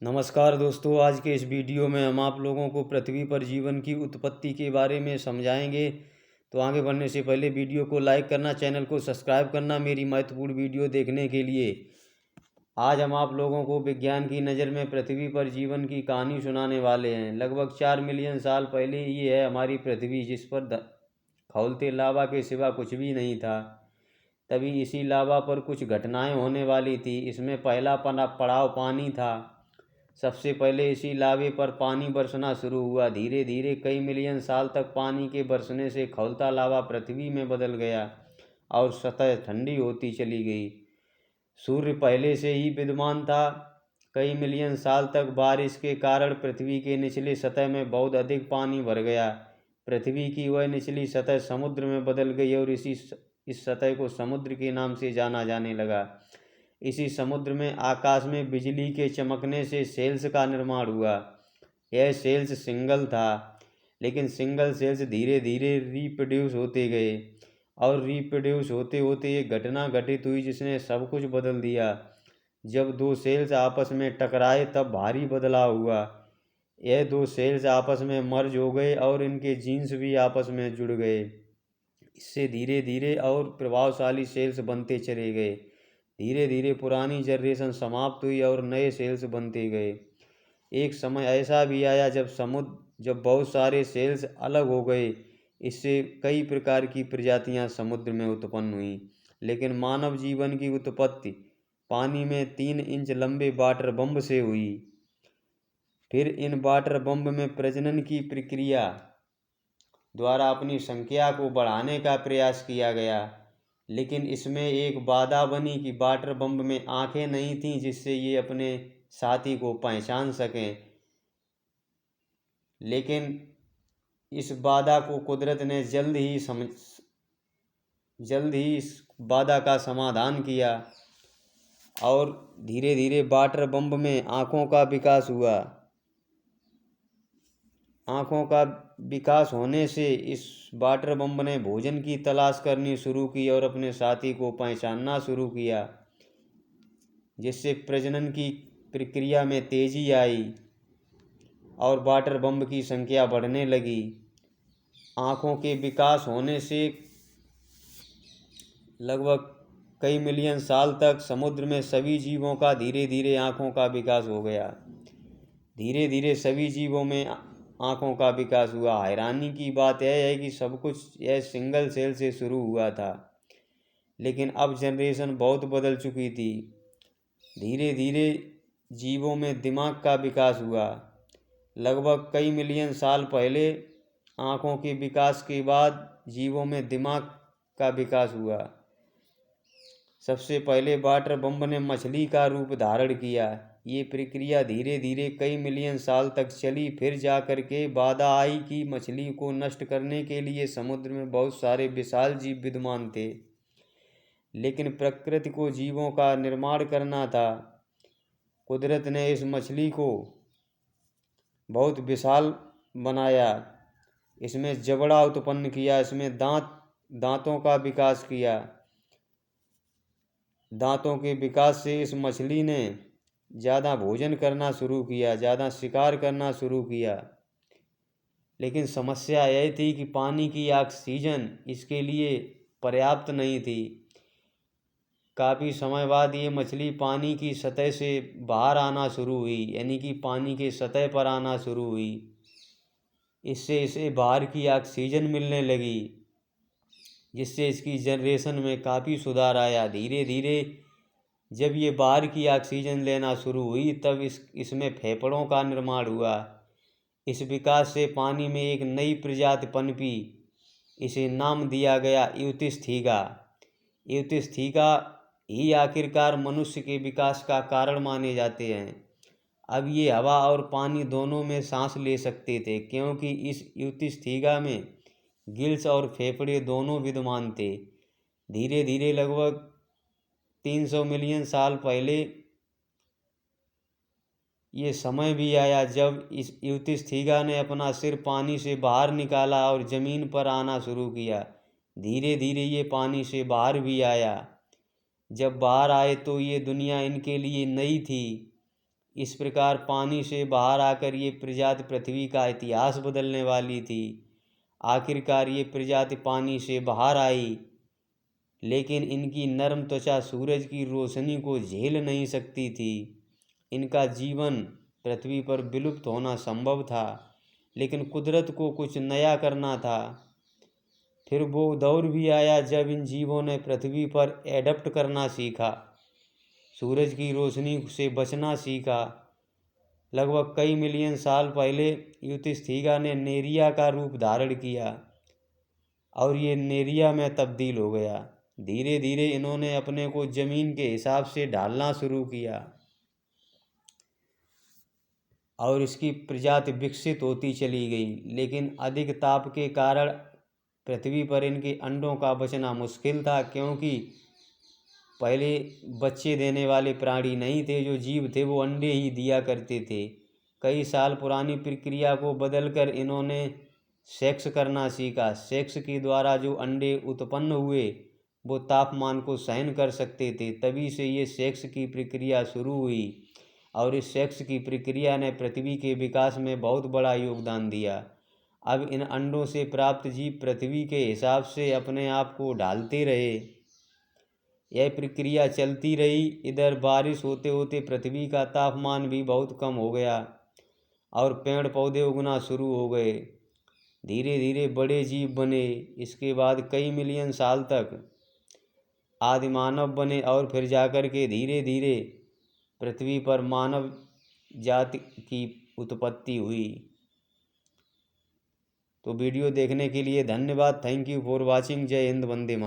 नमस्कार दोस्तों, आज के इस वीडियो में हम आप लोगों को पृथ्वी पर जीवन की उत्पत्ति के बारे में समझाएंगे। तो आगे बढ़ने से पहले वीडियो को लाइक करना, चैनल को सब्सक्राइब करना मेरी महत्वपूर्ण वीडियो देखने के लिए। आज हम आप लोगों को विज्ञान की नज़र में पृथ्वी पर जीवन की कहानी सुनाने वाले हैं। लगभग 4 मिलियन साल पहले ये है हमारी पृथ्वी, जिस पर खौलते लावा के सिवा कुछ भी नहीं था। तभी इसी लावा पर कुछ घटनाएं होने वाली थी। इसमें पहला पड़ाव पानी था। सबसे पहले इसी लावे पर पानी बरसना शुरू हुआ। धीरे धीरे कई मिलियन साल तक पानी के बरसने से खौलता लावा पृथ्वी में बदल गया और सतह ठंडी होती चली गई। सूर्य पहले से ही विद्यमान था। कई मिलियन साल तक बारिश के कारण पृथ्वी के निचले सतह में बहुत अधिक पानी भर गया। पृथ्वी की वह निचली सतह समुद्र में बदल गई और इस सतह को समुद्र के नाम से जाना जाने लगा। इसी समुद्र में आकाश में बिजली के चमकने से सेल्स का निर्माण हुआ। यह सेल्स सिंगल था, लेकिन सिंगल सेल्स धीरे धीरे रिप्रोड्यूस होते गए और रिप्रोड्यूस होते होते एक घटना घटित हुई जिसने सब कुछ बदल दिया। जब दो सेल्स आपस में टकराए तब भारी बदलाव हुआ। यह दो सेल्स आपस में मर्ज हो गए और इनके जीन्स भी आपस में जुड़ गए। इससे धीरे धीरे और प्रभावशाली सेल्स बनते चले गए। धीरे धीरे पुरानी जनरेशन समाप्त हुई और नए सेल्स बनते गए। एक समय ऐसा भी आया जब बहुत सारे सेल्स अलग हो गए। इससे कई प्रकार की प्रजातियां समुद्र में उत्पन्न हुई। लेकिन मानव जीवन की उत्पत्ति पानी में 3 इंच लंबे वाटर बम्ब से हुई। फिर इन वाटर बम्ब में प्रजनन की प्रक्रिया द्वारा अपनी संख्या को बढ़ाने का प्रयास किया गया। लेकिन इसमें एक बाधा बनी कि वाटर बम्ब में आंखें नहीं थीं जिससे ये अपने साथी को पहचान सकें। लेकिन इस बाधा को कुदरत ने जल्द ही इस बाधा का समाधान किया और धीरे धीरे वाटर बम्ब में आँखों का विकास हुआ। आँखों का विकास होने से इस वाटर बम्ब ने भोजन की तलाश करनी शुरू की और अपने साथी को पहचानना शुरू किया, जिससे प्रजनन की प्रक्रिया में तेजी आई और वाटर बम्ब की संख्या बढ़ने लगी। आँखों के विकास होने से लगभग कई मिलियन साल तक समुद्र में सभी जीवों का धीरे धीरे आँखों का विकास हो गया। धीरे धीरे सभी जीवों में आँखों का विकास हुआ। हैरानी की बात यह है कि सब कुछ यह सिंगल सेल से शुरू हुआ था, लेकिन अब जनरेशन बहुत बदल चुकी थी। धीरे धीरे जीवों में दिमाग का विकास हुआ। लगभग कई मिलियन साल पहले आँखों के विकास के बाद जीवों में दिमाग का विकास हुआ। सबसे पहले वाटर बम्ब ने मछली का रूप धारण किया। ये प्रक्रिया धीरे धीरे कई मिलियन साल तक चली। फिर जाकर के बाधा आई कि मछली को नष्ट करने के लिए समुद्र में बहुत सारे विशाल जीव विद्यमान थे, लेकिन प्रकृति को जीवों का निर्माण करना था। कुदरत ने इस मछली को बहुत विशाल बनाया। इसमें जबड़ा उत्पन्न किया, इसमें दांतों का विकास किया। दांतों के विकास से इस मछली ने ज़्यादा भोजन करना शुरू किया, ज़्यादा शिकार करना शुरू किया। लेकिन समस्या यह थी कि पानी की ऑक्सीजन इसके लिए पर्याप्त नहीं थी। काफ़ी समय बाद ये मछली पानी की सतह से बाहर आना शुरू हुई, यानी कि पानी के सतह पर आना शुरू हुई। इससे इसे बाहर की ऑक्सीजन मिलने लगी, जिससे इसकी जनरेशन में काफ़ी सुधार आया। धीरे धीरे जब ये बाहर की ऑक्सीजन लेना शुरू हुई तब इसमें फेफड़ों का निर्माण हुआ। इस विकास से पानी में एक नई प्रजाति पनपी। इसे नाम दिया गया यूथिस्थिका। यूथिस्थिका ही आखिरकार मनुष्य के विकास का कारण माने जाते हैं। अब ये हवा और पानी दोनों में सांस ले सकते थे, क्योंकि इस यूथिस्थिका में गिल्स और फेफड़े दोनों विद्यमान थे। धीरे धीरे लगभग 300 मिलियन साल पहले ये समय भी आया जब इस यूथिस्थिका ने अपना सिर पानी से बाहर निकाला और ज़मीन पर आना शुरू किया। धीरे धीरे ये पानी से बाहर भी आया। जब बाहर आए तो ये दुनिया इनके लिए नई थी। इस प्रकार पानी से बाहर आकर ये प्रजाति पृथ्वी का इतिहास बदलने वाली थी। आखिरकार ये प्रजाति पानी से बाहर आई, लेकिन इनकी नरम त्वचा सूरज की रोशनी को झेल नहीं सकती थी। इनका जीवन पृथ्वी पर विलुप्त होना संभव था, लेकिन कुदरत को कुछ नया करना था। फिर वो दौर भी आया जब इन जीवों ने पृथ्वी पर एडप्ट करना सीखा, सूरज की रोशनी से बचना सीखा। लगभग कई मिलियन साल पहले यूथिस्थिका ने नेरिया का रूप धारण किया और ये नेरिया में तब्दील हो गया। धीरे धीरे इन्होंने अपने को जमीन के हिसाब से ढालना शुरू किया और इसकी प्रजाति विकसित होती चली गई। लेकिन अधिक ताप के कारण पृथ्वी पर इनके अंडों का बचना मुश्किल था, क्योंकि पहले बच्चे देने वाले प्राणी नहीं थे। जो जीव थे वो अंडे ही दिया करते थे। कई साल पुरानी प्रक्रिया को बदलकर इन्होंने सेक्स करना सीखा। सेक्स के द्वारा जो अंडे उत्पन्न हुए वो तापमान को सहन कर सकते थे। तभी से ये सेक्स की प्रक्रिया शुरू हुई और इस सेक्स की प्रक्रिया ने पृथ्वी के विकास में बहुत बड़ा योगदान दिया। अब इन अंडों से प्राप्त जीव पृथ्वी के हिसाब से अपने आप को ढालते रहे। यह प्रक्रिया चलती रही। इधर बारिश होते होते पृथ्वी का तापमान भी बहुत कम हो गया और पेड़ पौधे उगना शुरू हो गए। धीरे धीरे बड़े जीव बने। इसके बाद कई मिलियन साल तक आदिमानव बने और फिर जाकर के धीरे धीरे पृथ्वी पर मानव जाति की उत्पत्ति हुई। तो वीडियो देखने के लिए धन्यवाद। Thank you for watching. जय हिंद, वंदे मातरम।